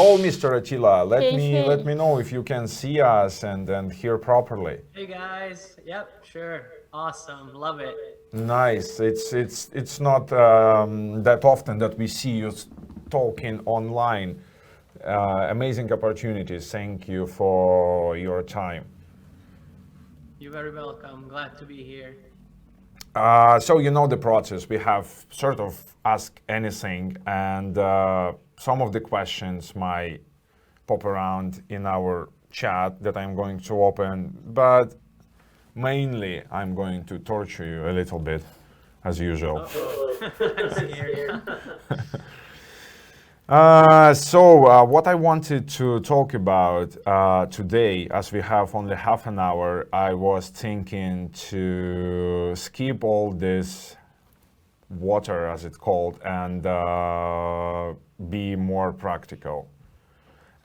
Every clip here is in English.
Hello, Mr. Attila. Let Hey, me let hey. me know if you can see us and hear properly. Hey guys, yep, sure, awesome, love it. Nice. It's not that often that we see you talking online. Amazing opportunities. Thank you for your time. You're very welcome. Glad to be here. So you know the process. We have sort of ask anything, and some of the questions might pop around in our chat that I'm going to open, but mainly I'm going to torture you a little bit, as usual. Uh-oh, I'm scared. What I wanted to talk about today, as we have only half an hour, I was thinking to skip all this water, as it's called, and be more practical.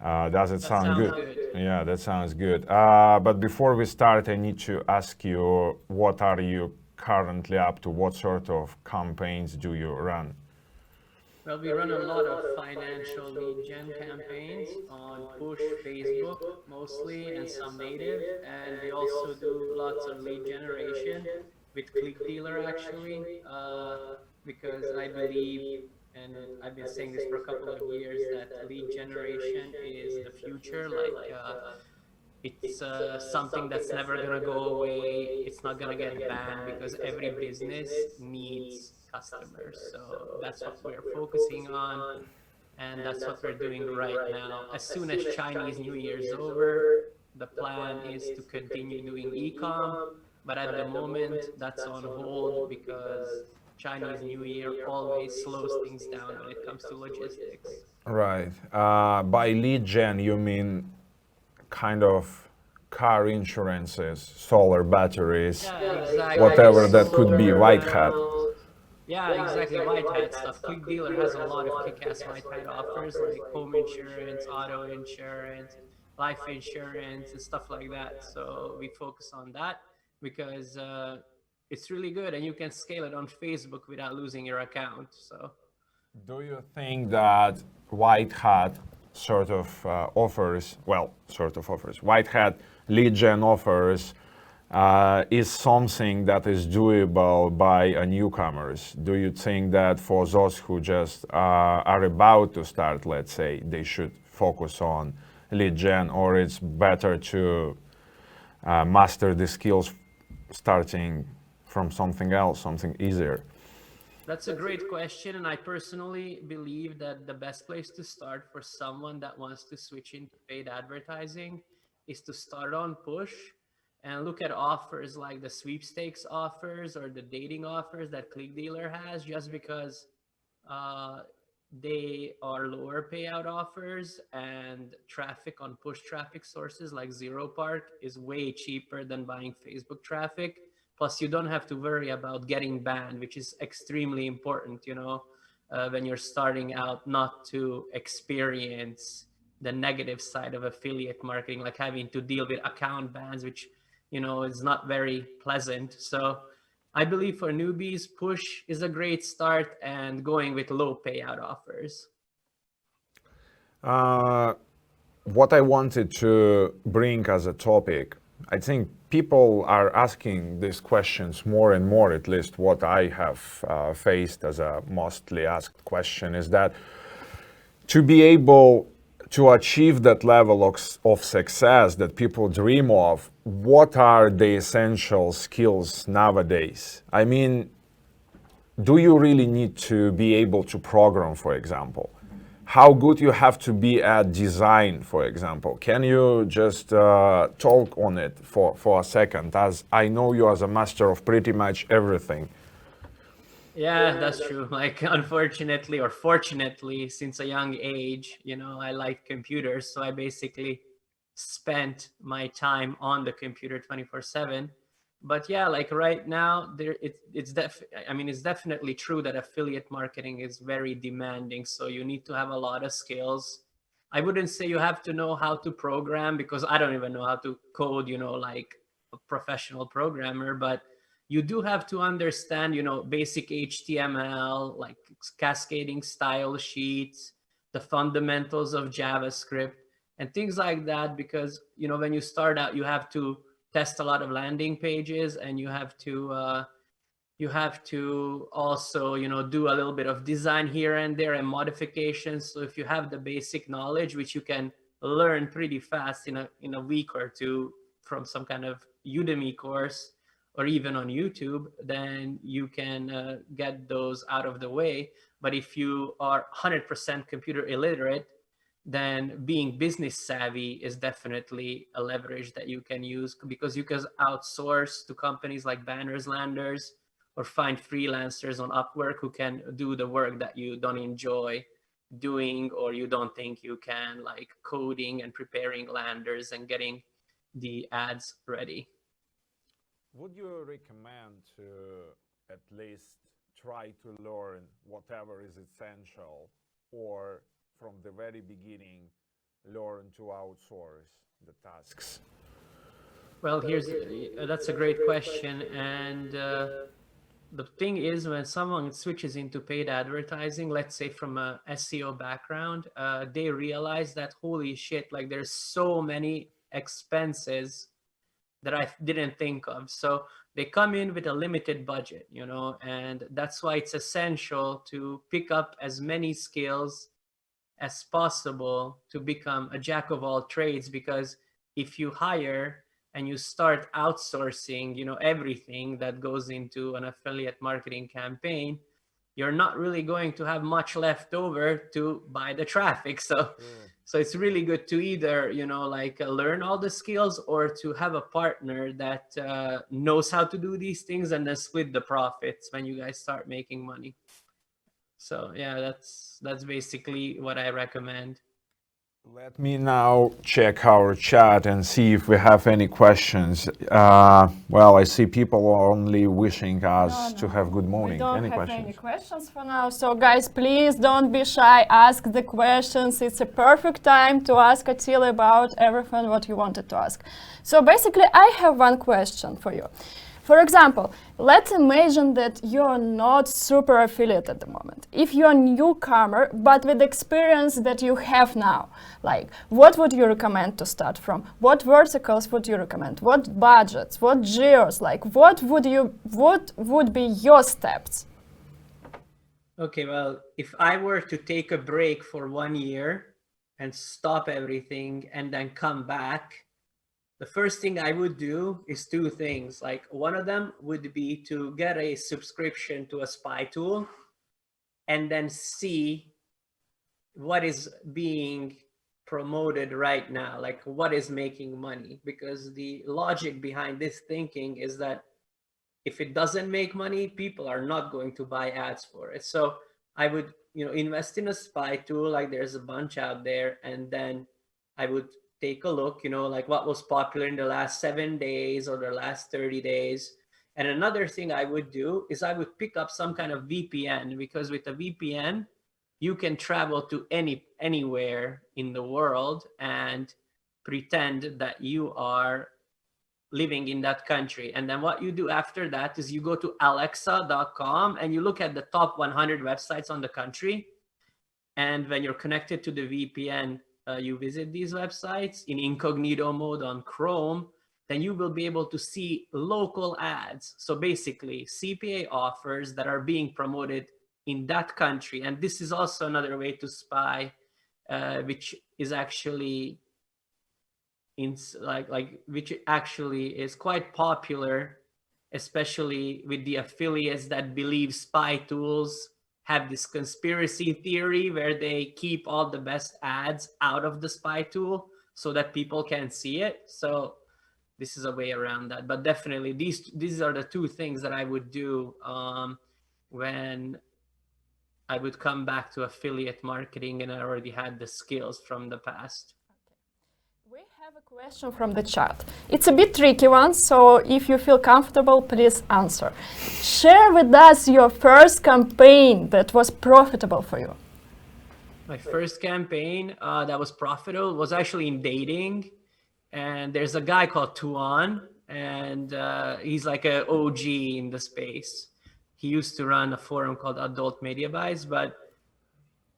Does it That sound sounds good? good. Yeah, that sounds good. But before we start, I need to ask you, what are you currently up to? What sort of campaigns do you run? Well, we run a lot of financial lead gen campaigns on push Facebook mostly and some native, and we also do lots of lead generation with Click Dealer actually, because I believe, and I've been saying this for a couple of years, that lead generation is the future. It's something that's never going to go away. It's not going to get banned because every business needs customers. So that's what we're focusing on. And that's what we're doing right now. As soon as Chinese New Year is over, the plan is to continue doing ecom. But at the moment, that's on hold because Chinese New Year always slows things down when it comes to logistics. Right. By lead gen, you mean kind of car insurances, solar batteries, Yeah, exactly. whatever that could be, Solar white hat. panels. Yeah, exactly. White hat stuff. Click Dealer has a lot of kick-ass white hat offers like home insurance, auto insurance, life insurance, and stuff like that. So we focus on that because it's really good and you can scale it on Facebook without losing your account. So Do you think that white hat sort of offers, well, sort of offers, white hat lead gen offers is something that is doable by newcomers? Do you think that for those who just are about to start, let's say, they should focus on lead gen, or it's better to master the skills starting from something else, something easier? that's a great question. And I personally believe that the best place to start for someone that wants to switch into paid advertising is to start on push and look at offers like the sweepstakes offers or the dating offers that Click Dealer has, just because uh, they are lower payout offers and traffic on push traffic sources like Zero Park is way cheaper than buying Facebook traffic. Plus, you don't have to worry about getting banned, which is extremely important, when you're starting out, not to experience the negative side of affiliate marketing, like having to deal with account bans, which, is not very pleasant. So I believe for newbies, push is a great start and going with low payout offers. Uh, what I wanted to bring as a topic, I think people are asking these questions more and more, at least what I have faced as a mostly asked question is that to be able to achieve that level of success that people dream of, what are the essential skills nowadays? I mean, do you really need to be able to program, for example? How good you have to be at design, for example? Can you just talk on it for a second, as I know you as a master of pretty much everything? Yeah, that's true. Like, unfortunately or fortunately, since a young age, I liked computers. So I basically spent my time on the computer 24/7. But yeah, like right now, it's definitely true that affiliate marketing is very demanding. So you need to have a lot of skills. I wouldn't say you have to know how to program because I don't even know how to code, like a professional programmer, but you do have to understand, basic HTML, like cascading style sheets, the fundamentals of JavaScript and things like that, because when you start out, you have to test a lot of landing pages, and you have to also do a little bit of design here and there and modifications. So if you have the basic knowledge, which you can learn pretty fast in a week or two from some kind of Udemy course or even on YouTube, then you can get those out of the way. But if you are 100% computer illiterate, then being business savvy is definitely a leverage that you can use, because you can outsource to companies like Banners Landers, or find freelancers on Upwork who can do the work that you don't enjoy doing, or you don't think you can, like coding and preparing landers and getting the ads ready. Would you recommend to at least try to learn whatever is essential, or from the very beginning learn to outsource the tasks? Well, that's a great question. And the thing is, when someone switches into paid advertising, let's say from a SEO background, they realize that, holy shit, like there's so many expenses that I didn't think of. So they come in with a limited budget, and that's why it's essential to pick up as many skills as possible to become a jack of all trades. Because if you hire and you start outsourcing, everything that goes into an affiliate marketing campaign, you're not really going to have much left over to buy the traffic. So it's really good to either, learn all the skills, or to have a partner that knows how to do these things, and then split the profits when you guys start making money. So yeah, that's basically what I recommend. Let me now check our chat and see if we have any questions. Well, I see people are only wishing us to have good morning. We don't Any have questions? any questions for now. So guys, please don't be shy. Ask the questions. It's a perfect time to ask Attila about everything what you wanted to ask. So basically, I have one question for you. For example, let's imagine that you're not super affiliate at the moment. If you're a newcomer, but with experience that you have now, like what would you recommend to start from? What verticals would you recommend? What budgets? What geos? Like what would be your steps? Okay, well, if I were to take a break for 1 year and stop everything and then come back, the first thing I would do is 2 things. Like, one of them would be to get a subscription to a spy tool and then see what is being promoted right now, like what is making money. Because the logic behind this thinking is that if it doesn't make money, people are not going to buy ads for it. So I would, invest in a spy tool, like there's a bunch out there, and then I would take a look, like what was popular in the last 7 days or the last 30 days. And another thing I would do is I would pick up some kind of VPN, because with a VPN, you can travel to anywhere in the world and pretend that you are living in that country. And then what you do after that is you go to alexa.com and you look at the top 100 websites on the country. And when you're connected to the VPN, you visit these websites in incognito mode on Chrome, then you will be able to see local ads. So basically CPA offers that are being promoted in that country. And this is also another way to spy, which is actually which actually is quite popular, especially with the affiliates that believe spy tools have this conspiracy theory where they keep all the best ads out of the spy tool so that people can't see it. So this is a way around that. But definitely these are the 2 things that I would do when I would come back to affiliate marketing and I already had the skills from the past. We have a question from the chat. It's a bit tricky one, so if you feel comfortable, please answer. Share with us your first campaign that was profitable for you. My first campaign that was profitable was actually in dating. And there's a guy called Tuan, and he's like an OG in the space. He used to run a forum called Adult Media Buys, but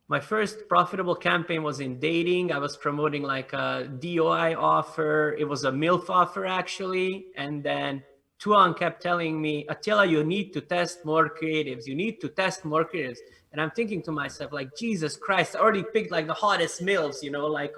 My first profitable campaign was in dating. I was promoting like a DOI offer. It was a MILF offer actually. And then Tuan kept telling me, Attila, you need to test more creatives. You need to test more creatives. And I'm thinking to myself, like, Jesus Christ, I already picked like the hottest MILFs, you know, like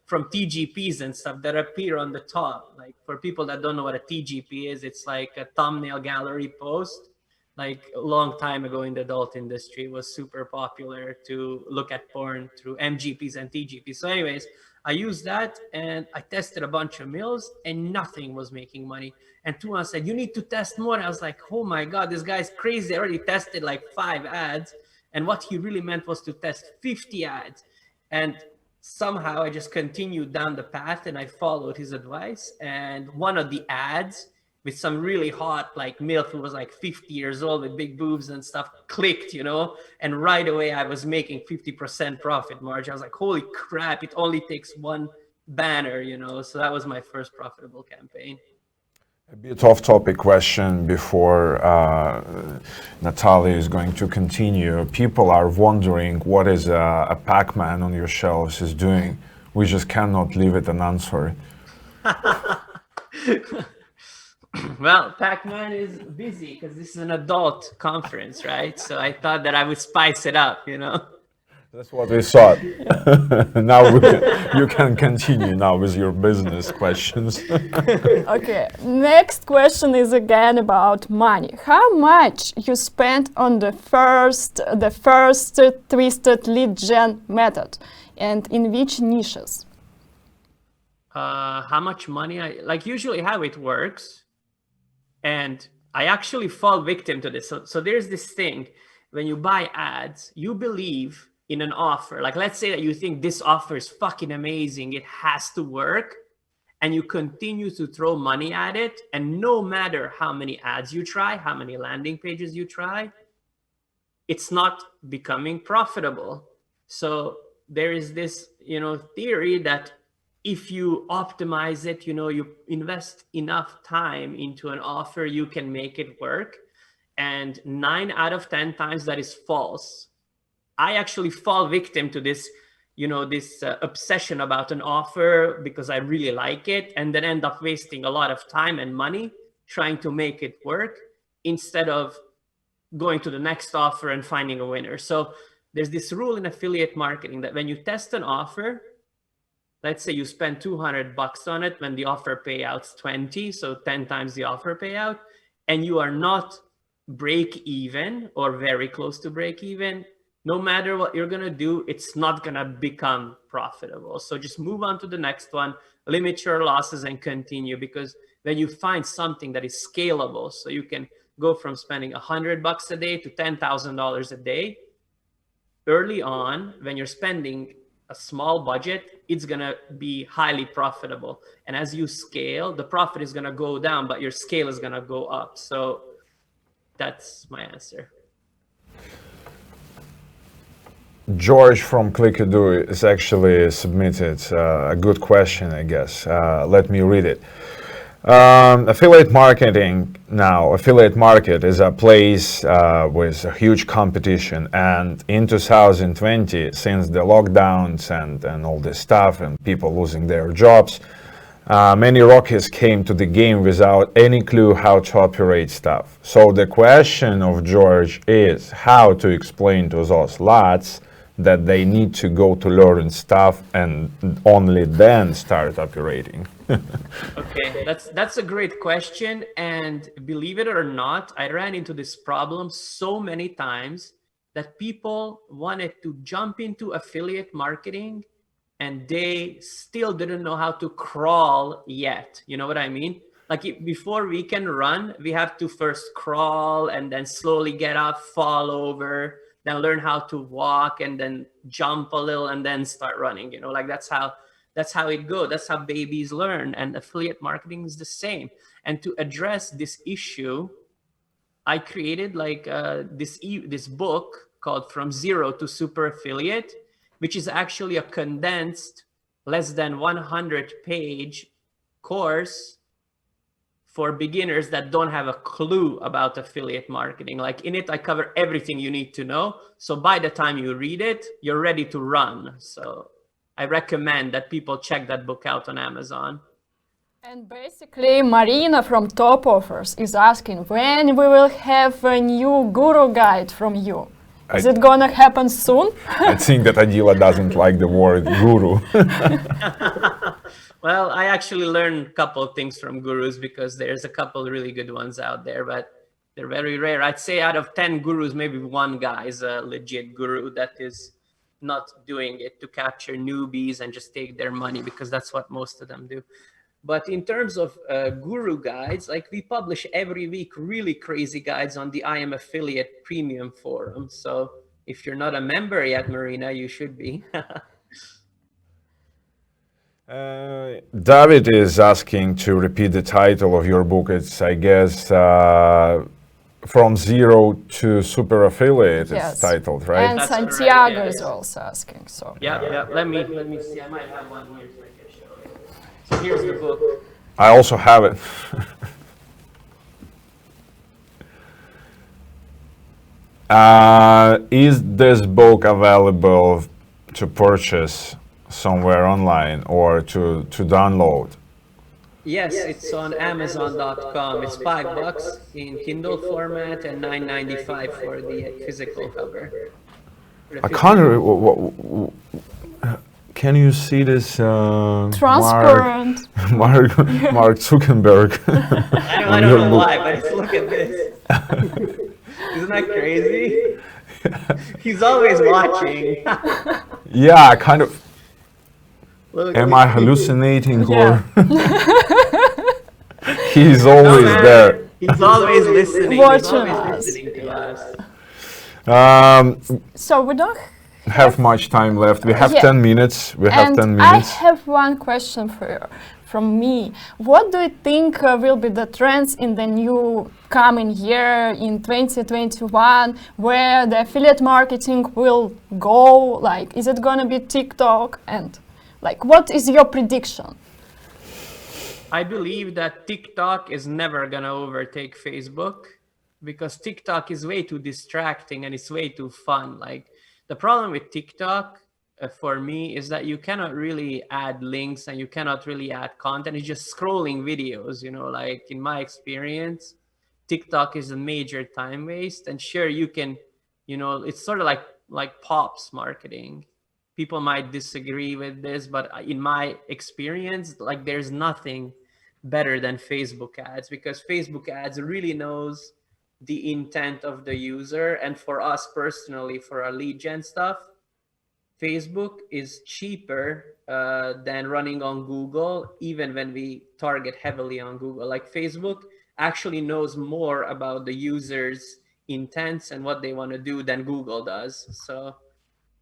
from TGPs and stuff that appear on the top. Like for people that don't know what a TGP is, it's like a thumbnail gallery post. Like a long time ago in the adult industry, it was super popular to look at porn through MGPs and TGPs. So anyways, I used that and I tested a bunch of mills and nothing was making money. And Tuan said, you need to test more. And I was like, oh my God, this guy's crazy. I already tested like 5 ads. And what he really meant was to test 50 ads. And somehow I just continued down the path and I followed his advice. And one of the ads with some really hot like MILF who was like 50 years old with big boobs and stuff clicked, you know, and right away I was making 50% profit margin. I was like, holy crap, it only takes one banner, you know. So that was my first profitable campaign. A bit off-topic question before Natalia is going to continue. People are wondering what is a Pac-Man on your shelves is doing. We just cannot leave it unanswered. Well, Pac-Man is busy because this is an adult conference, right? So I thought that I would spice it up, you know? That's what we thought. Now you can continue now with your business questions. Okay, next question is again about money. How much you spent on the first twisted lead gen method, and in which niches? How much money like usually how it works, and I actually fall victim to this. So there's this thing, when you buy ads, you believe in an offer. Like let's say that you think this offer is fucking amazing, it has to work, and you continue to throw money at it, and no matter how many ads you try, how many landing pages you try, it's not becoming profitable. So there is this, you know, theory that if you optimize it, you know, you invest enough time into an offer, you can make it work. And 9 out of 10 times that is false. I actually fall victim to this, you know, this obsession about an offer because I really like it, and then end up wasting a lot of time and money trying to make it work instead of going to the next offer and finding a winner. So there's this rule in affiliate marketing that when you test an offer, let's say you spend $200 on it when the offer payout's 20, so 10 times the offer payout, and you are not break even or very close to break even, no matter what you're gonna do, it's not gonna become profitable. So just move on to the next one, limit your losses and continue, because when you find something that is scalable, so you can go from spending $100 a day to $10,000 a day, early on, when you're spending a small budget, it's gonna be highly profitable. And as you scale, the profit is gonna go down, but your scale is gonna go up. So that's my answer. George from Clickadoo is actually submitted a good question, I guess. Let me read it. Affiliate marketing now, affiliate market is a place with a huge competition, and in 2020, since the lockdowns and all this stuff and people losing their jobs, many rookies came to the game without any clue how to operate stuff. So the question of George is how to explain to those lads that they need to go to learn stuff and only then start operating. Okay, that's a great question, and believe it or not, I ran into this problem so many times that people wanted to jump into affiliate marketing and they still didn't know how to crawl yet. You know what I mean? Like before we can run, we have to first crawl and then slowly get up, fall over, then learn how to walk and then jump a little and then start running. You know, like that's how it goes. That's how babies learn. And affiliate marketing is the same. And to address this issue, I created like this book called From Zero to Super Affiliate, which is actually a condensed, less than 100-page course for beginners that don't have a clue about affiliate marketing. Like in it, I cover everything you need to know. So by the time you read it, you're ready to run. So I recommend that people check that book out on Amazon. And basically, Marina from Top Offers is asking when we will have a new guru guide from you. Is it gonna happen soon? I think that Attila doesn't like the word guru. Well, I actually learned a couple of things from gurus because there's a couple really good ones out there, but they're very rare. I'd say out of 10 gurus, maybe one guy is a legit guru that is not doing it to capture newbies and just take their money, because that's what most of them do. But in terms of guru guides, like we publish every week really crazy guides on the iAmAffiliate premium forum. So if you're not a member yet, Marina, you should be. David is asking to repeat the title of your book. It's, I guess, From Zero to Super Affiliate. Yes. It's titled, right? And That's Santiago correct, is yeah. also asking. So Yeah. Let me see. I might have one here so I can show you. So here's the book. I also have it. Is this book available to purchase somewhere online or to download? Yes, it's on Amazon.com. It's $5 in Kindle format and $9.95 for the physical cover. I can't. Can you see this? transparent. Mark Zuckerberg. I don't know why, but look at this. Isn't that crazy? He's always watching. Yeah, kind of. Look, Am I hallucinating Yeah. or? He's always man, there. He's always listening. Watching He's always us. listening to us. So we don't Have much time left. We have Yeah. 10 minutes. We have and 10 minutes. I have one question for you, from me. What do you think will be the trends in the new coming year in 2021, where the affiliate marketing will go? Like, is it gonna be TikTok? And like, what is your prediction? I believe that TikTok is never gonna overtake Facebook, because TikTok is way too distracting and it's way too fun. Like, the problem with TikTok for me is that you cannot really add links and you cannot really add content. It's just scrolling videos, you know, like in my experience, TikTok is a major time waste. And sure, you can, you know, it's sort of like pops marketing. People might disagree with this, but in my experience, like there's nothing better than Facebook ads, because Facebook ads really knows the intent of the user. And for us personally, for our lead gen stuff, Facebook is cheaper than running on Google, even when we target heavily on Google. Like, Facebook actually knows more about the user's intents and what they want to do than Google does. So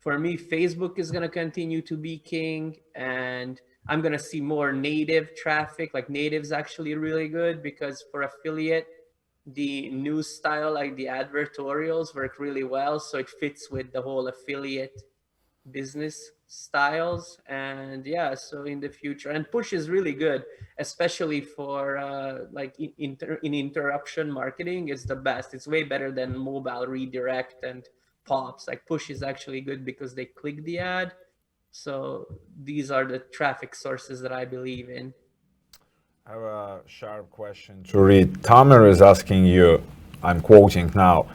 for me, Facebook is going to continue to be king, and I'm going to see more native traffic. Like, native's actually really good, because for affiliate, the news style, like the advertorials, work really well. So it fits with the whole affiliate business styles. And yeah, so in the future, and push is really good, especially for like in interruption marketing. It's the best. It's way better than mobile redirect and pops. Like, push is actually good because they click the ad. So these are the traffic sources that I believe in. I have a sharp question to read. Tamer is asking you, I'm quoting now.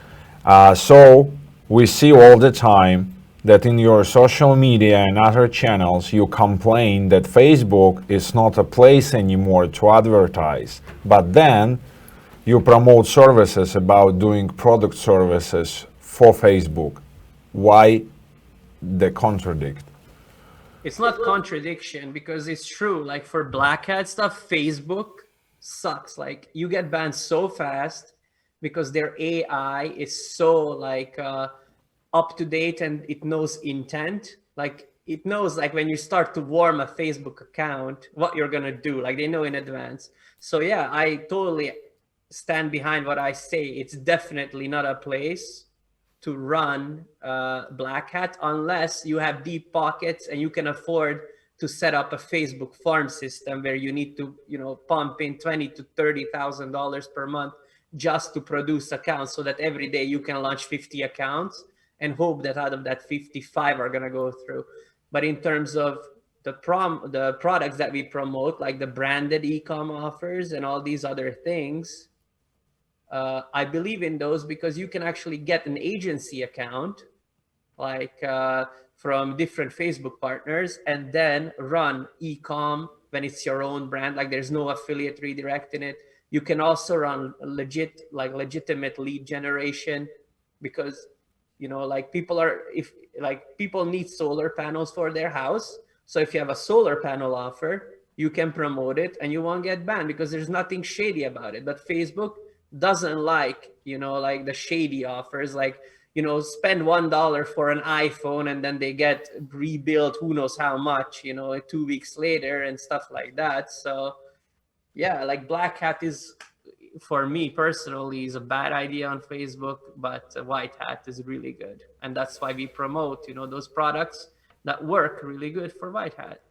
So we see all the time that in your social media and other channels, you complain that Facebook is not a place anymore to advertise. But then you promote services about doing product services for Facebook. Why the contradict? It's not contradiction, because it's true. Like, for black hat stuff, Facebook sucks. Like, you get banned so fast because their AI is so like up to date, and it knows intent. Like, it knows, like, when you start to warm a Facebook account, what you're gonna do. Like, they know in advance. So yeah, I totally stand behind what I say. It's definitely not a place to run black hat unless you have deep pockets and you can afford to set up a Facebook farm system where you need to, pump in $20,000 to $30,000 per month just to produce accounts, so that every day you can launch 50 accounts and hope that out of that 55 are going to go through. But in terms of the products that we promote, like the branded e-com offers and all these other things, I believe in those because you can actually get an agency account, like from different Facebook partners, and then run e-com when it's your own brand. Like there's no affiliate redirect in it. You can also run legitimate lead generation, because people need solar panels for their house. So if you have a solar panel offer, you can promote it and you won't get banned because there's nothing shady about it. But Facebook doesn't like the shady offers, spend $1 for an iPhone and then they get rebuilt who knows how much 2 weeks later and stuff like that. So yeah, like Black Hat is, for me personally, is a bad idea on Facebook, but White Hat is really good, and that's why we promote those products that work really good for White Hat.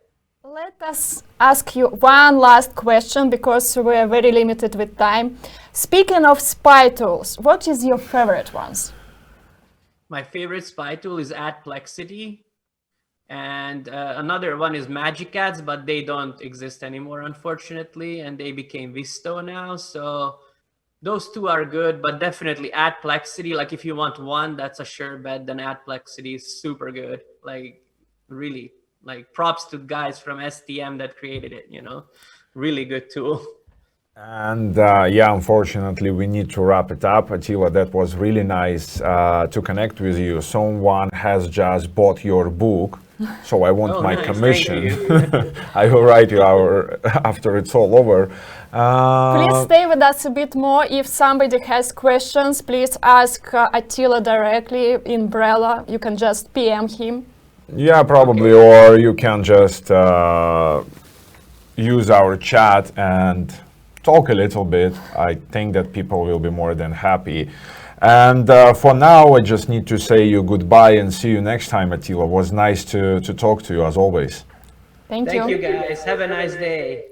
Let us ask you one last question, because we are very limited with time. Speaking of spy tools, what is your favorite ones? My favorite spy tool is Adplexity, and another one is Magic Ads, but they don't exist anymore, unfortunately, and they became Visto now. So those two are good, but definitely Adplexity. Like if you want one that's a sure bet, then Adplexity is super good. Like really, like props to guys from STM that created it. Really good tool. And yeah, unfortunately, we need to wrap it up. Attila, that was really nice to connect with you. Someone has just bought your book, so I want my nice. commission. Thank you. I will write you after it's all over. Please stay with us a bit more. If somebody has questions, please ask Attila directly in Brella. You can just PM him. Yeah, probably, or you can just use our chat and talk a little bit. I think that people will be more than happy. And for now, I just need to say you goodbye and see you next time, Attila. It was nice to talk to you as always. Thank you. Thank you, guys. Have a nice day.